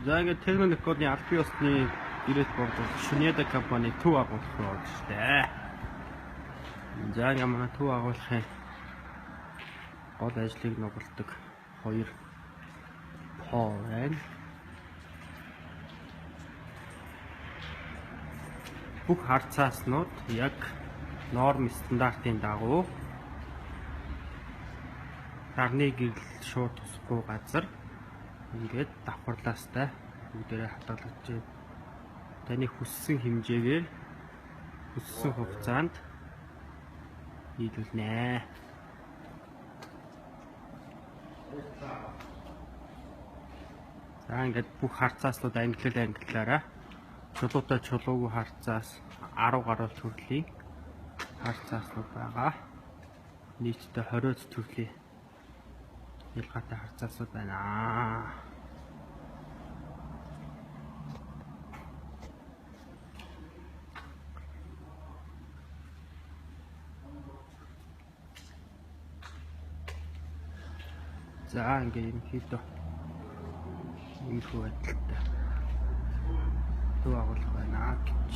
За ингээд Техникодны аль бие усны ирээд болдог Шүнэдэ компани төв агуулах болж штэ. За ингээд манай төв агуулахын гол ажлыг нугалдаг хоёр поо байна. Бүх харцааснууд яг норм стандартын дагуу дарны гэрэл шууд тусахгүй газар ингээд давхарлаастай бүгдээрээ хадгалагдаж байна. Таны хүссэн хэмжээгээр хүссэн хугацаанд хийлгэнэ. За ингээд бүх харцааснууд англиараа чулуутай чулуугүй харцаас 10 гаруй төрлийн харцааснууд байгаа. Нийтдээ 20 төрлийн ялгаатай харцааснууд байна. За ингээд ерөнхийдөө энэ хүү байдалтай төв агуулах байна гэж